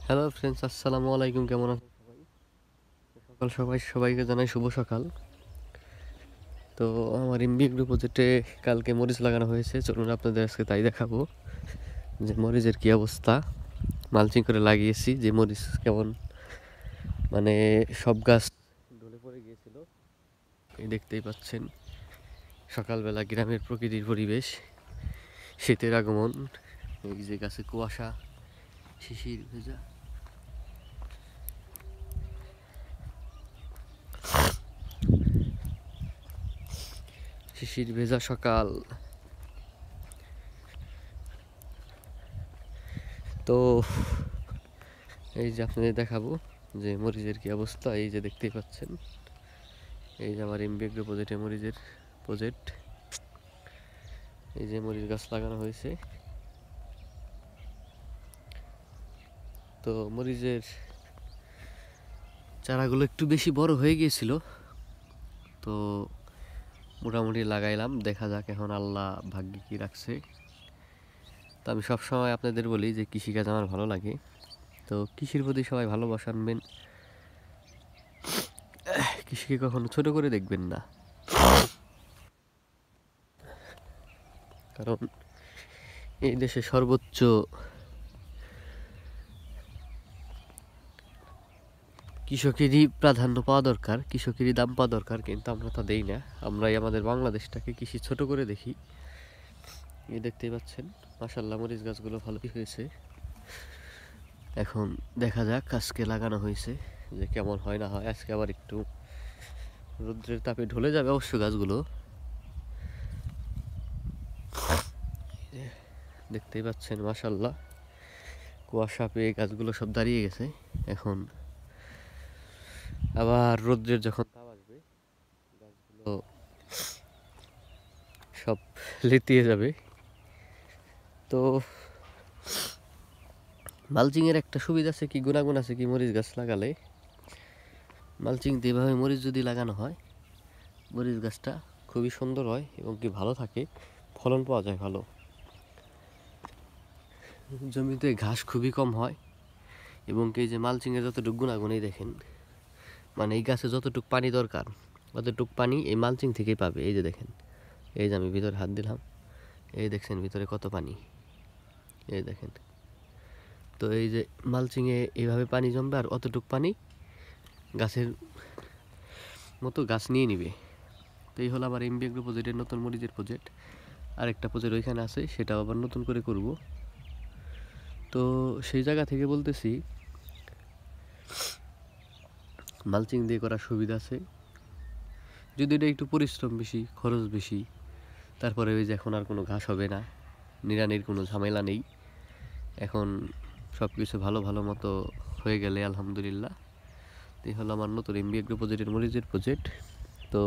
Hello friends, আসসালামু আলাইকুম। কেমন আছেন সবাই? সবাইকে জানাই শুভ সকাল। তো আমার এমবি এগ্রো প্রজেক্টে কালকে মরিচ লাগানো হয়েছে। চলুন আপনাদের আজকে তাই দেখাবো যে মরিচের কি অবস্থা। মালচিং করে লাগিয়েছি যে মরিচ কেমন, মানে সব গাছ ঢলে পড়ে গিয়েছিল। এই দেখতেই পাচ্ছেন সকালবেলা গ্রামের প্রকৃতির পরিবেশ, শীতের আগমন। এই যে গাছে কুয়াশা, শিশির ভেজা। শিশির ভেজা সকাল। তো এই যে আপনাদের দেখাবো যে মরিচের কি অবস্থা। এই যে দেখতেই পাচ্ছেন, এই যে আমার এমবি এগ্রো প্রজেক্টে মরিচের প্রজেক্ট। এই যে মরিচ গাছ লাগানো হয়েছে। তো মরিচের চারাগুলো একটু বেশি বড় হয়ে গিয়েছিল, তো মোটামুটি লাগাইলাম। দেখা যাক এখন আল্লাহ ভাগ্যে কি রাখছে। তো আমি সবসময় আপনাদের বলি যে কৃষিকাজ আমার ভালো লাগে। তো কৃষির প্রতি সবাই ভালোবাসা আনবেন, কৃষিকে কখনো ছোট করে দেখবেন না। কারণ এই দেশে সর্বোচ্চ কৃষকেরই প্রাধান্য পাওয়া দরকার, কৃষকেরই দাম পাওয়া দরকার, কিন্তু আমরা তা দেই না। আমরাই আমাদের বাংলাদেশটাকে কৃষি ছোট করে দেখি। এই দেখতেই পাচ্ছেন মাশাআল্লাহ মরিচ গাছগুলো ভালোই হয়েছে। এখন দেখা যাক আজকে লাগানো হয়েছে যে কেমন হয় না হয়। আজকে আবার একটু রৌদ্রের তাপে ঢলে যাবে অবশ্য গাছগুলো। দেখতেই পাচ্ছেন মাশাআল্লাহ কুয়াশা পেয়ে গাছগুলো সব দাঁড়িয়ে গেছে। এখন আবার রৌদ্রের যখন তাপ আসবে গাছগুলো সব লেতিয়ে যাবে। তো মালচিংয়ের একটা সুবিধা আছে কি, গুণাগুণ আছে কি, মরিচ গাছ লাগালে মালচিং দিয়ে এভাবে মরিচ যদি লাগানো হয়, মরিচ গাছটা খুবই সুন্দর হয় এবং কি ভালো থাকে, ফলন পাওয়া যায় ভালো। জমিতে ঘাস খুবই কম হয় এবং কি এই যে মালচিংয়ের যতটুকু গুণাগুণ এই দেখেন, মানে এই গাছে যতটুকু পানি দরকার অতটুকু পানি এই মালচিং থেকেই পাবে। এই যে দেখেন, এই যে আমি ভিতরে হাত দিলাম, এই দেখছেন ভিতরে কত পানি, এই দেখেন। তো এই যে মালচিংয়ে এইভাবে পানি জমবে আর অতটুকু পানি গাছের মতো গাছ নিয়ে নিবে। তো এই হলো আমার এমবি এগ্রো প্রজেক্টের নতুন মরিচের প্রজেক্ট। আরেকটা প্রজেক্ট ওইখানে আছে, সেটাও আবার নতুন করে করব। তো সেই জায়গা থেকে বলতেছি মালচিং দিয়ে করার সুবিধা আছে, যদি এটা একটু পরিশ্রম বেশি, খরচ বেশি। তারপরে ওই যে এখন আর কোনো ঘাস হবে না, নিড়ানির কোনো ঝামেলা নেই। এখন সব কিছু ভালো ভালো মতো হয়ে গেলে আলহামদুলিল্লাহ। এই হলো আমার নতুন এমবি এগ্রো প্রজেক্টের মরিচের প্রজেক্ট। তো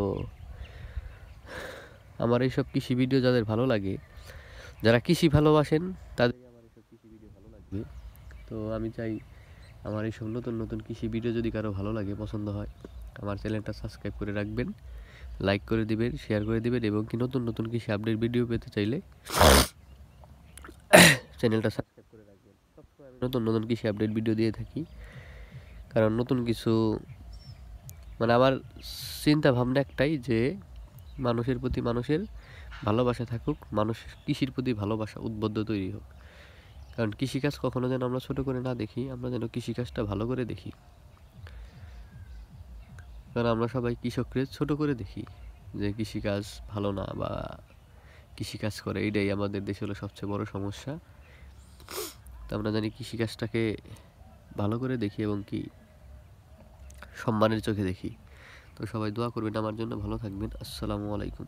আমার এইসব কৃষি ভিডিও যাদের ভালো লাগে, যারা কৃষি ভালোবাসেন, তাদের আমার এইসব কৃষি ভিডিও ভালো লাগবে। তো আমি চাই আমার এইসব নতুন নতুন কৃষি ভিডিও যদি কারো ভালো লাগে, পছন্দ হয়, আমার চ্যানেলটা সাবস্ক্রাইব করে রাখবেন, লাইক করে দিবেন, শেয়ার করে দিবেন এবং কি নতুন নতুন কৃষি আপডেট ভিডিও পেতে চাইলে চ্যানেলটা সাবস্ক্রাইব করে রাখবেন। সবসময় আমি নতুন নতুন কৃষি আপডেট ভিডিও দিয়ে থাকি, কারণ নতুন কিছু, মানে আমার চিন্তা ভাবনা একটাই যে মানুষের প্রতি মানুষের ভালোবাসা থাকুক, মানুষ কৃষির প্রতি ভালোবাসা উদ্বুদ্ধ তৈরি হোক। কারণ কৃষিকাজ কখনো যেন আমরা ছোট করে না দেখি, আমরা যেন কৃষিকাজটা ভালো করে দেখি। কারণ আমরা সবাই কৃষককে ছোট করে দেখি যে কৃষিকাজ ভালো না বা কৃষিকাজ করে, এইটাই আমাদের দেশে হলো সবচেয়ে বড় সমস্যা। তো আমরা জানি কৃষিকাজটাকে ভালো করে দেখি এবং কি সম্মানের চোখে দেখি। তো সবাই দোয়া করবেন আমার জন্য, ভালো থাকবেন। আসসালামু আলাইকুম।